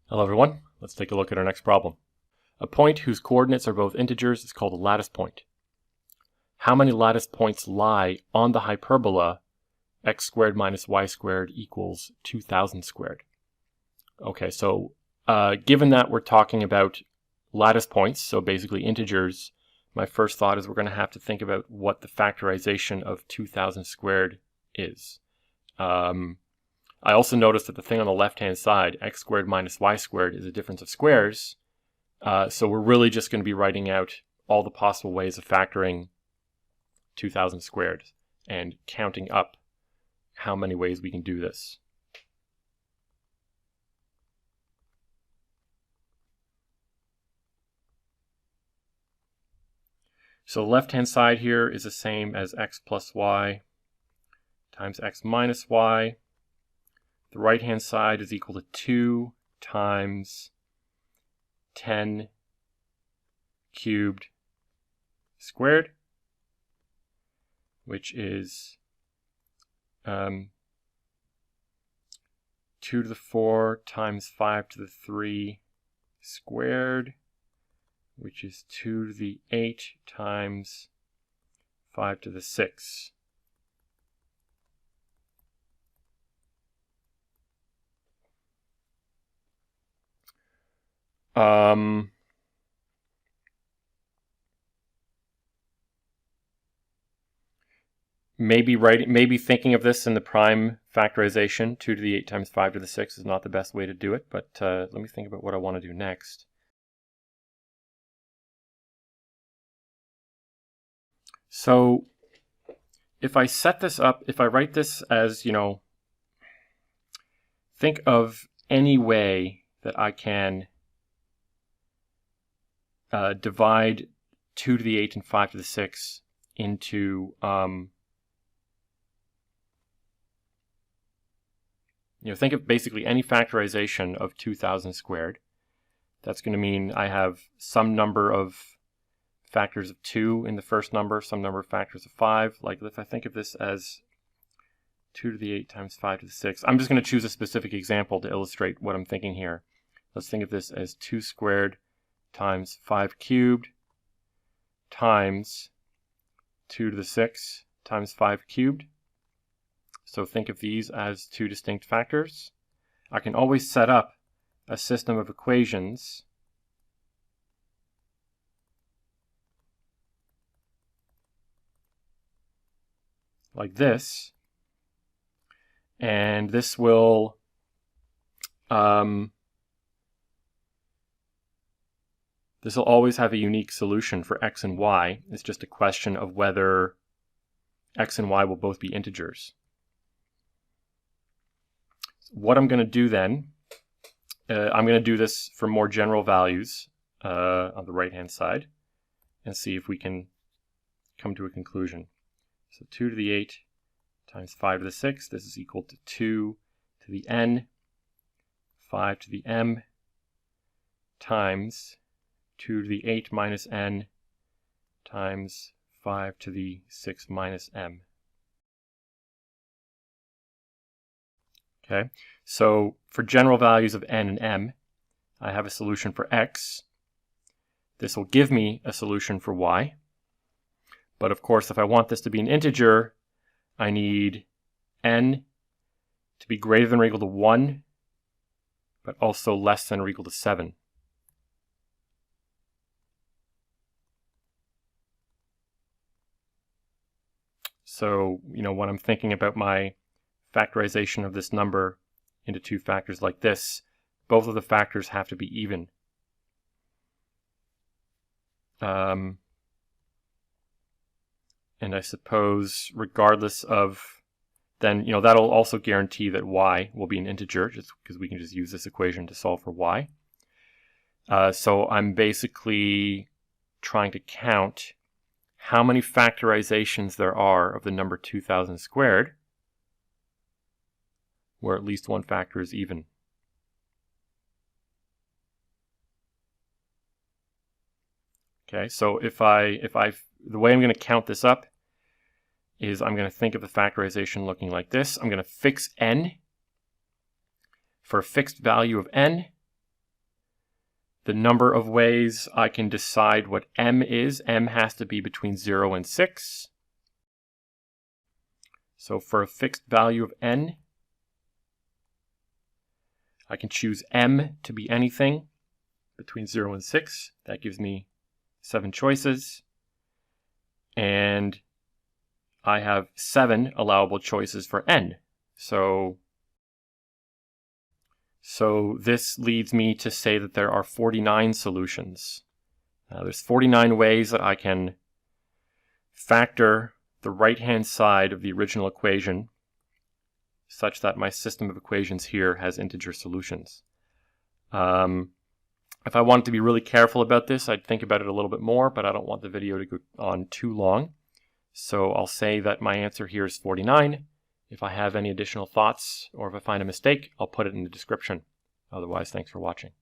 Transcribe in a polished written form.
Hello everyone, let's take a look at our next problem. A point whose coordinates are both integers is called a lattice point. How many lattice points lie on the hyperbola x squared minus y squared equals 2000 squared? Okay, so given that we're talking about lattice points, so basically integers, my first thought is we're going to have to think about what the factorization of 2000 squared is. I also noticed that the thing on the left-hand side, x squared minus y squared, is a difference of squares. So we're really just going to be writing out all the possible ways of factoring 2000 squared and counting up how many ways we can do this. So the left-hand side here is the same as x plus y times x minus y. The right-hand side is equal to 2 times 10 cubed squared, which is 2 to the 4 times 5 to the 3 squared, which is 2 to the 8 times 5 to the 6. Maybe thinking of this in the prime factorization, 2 to the 8 times 5 to the 6 is not the best way to do it, but let me think about what I want to do next. So if I set this up, if I write this as, think of any way that I can divide 2 to the 8 and 5 to the 6 into, think of basically any factorization of 2000 squared. That's going to mean I have some number of factors of 2 in the first number, some number of factors of 5. Like if I think of this as 2 to the 8 times 5 to the 6, I'm just going to choose a specific example to illustrate what I'm thinking here. Let's think of this as 2 squared times 5 cubed times 2 to the 6 times 5 cubed. So think of these as two distinct factors. I can always set up a system of equations like this, and this will always have a unique solution for x and y. It's just a question of whether x and y will both be integers. What I'm going to do then, I'm going to do this for more general values on the right-hand side and see if we can come to a conclusion. So 2 to the 8 times 5 to the 6, this is equal to 2 to the n, 5 to the m, times 2 to the 8 minus n times 5 to the 6 minus m. Okay, so for general values of n and m, I have a solution for x. This will give me a solution for y. But of course, if I want this to be an integer, I need n to be greater than or equal to 1, but also less than or equal to 7. So, when I'm thinking about my factorization of this number into two factors like this, both of the factors have to be even. And I suppose regardless of, then, that'll also guarantee that y will be an integer, just because we can just use this equation to solve for y. So I'm basically trying to count how many factorizations there are of the number 2000 squared, where at least one factor is even. Okay, so the way I'm going to count this up is I'm going to think of the factorization looking like this. I'm going to fix n for a fixed value of n, the number of ways I can decide what m is. M has to be between 0 and 6. So for a fixed value of n, I can choose m to be anything between 0 and 6. That gives me 7 choices. And I have 7 allowable choices for n. So this leads me to say that there are 49 solutions. There's 49 ways that I can factor the right-hand side of the original equation such that my system of equations here has integer solutions. If I wanted to be really careful about this, I'd think about it a little bit more, but I don't want the video to go on too long. So I'll say that my answer here is 49. If I have any additional thoughts or if I find a mistake, I'll put it in the description. Otherwise, thanks for watching.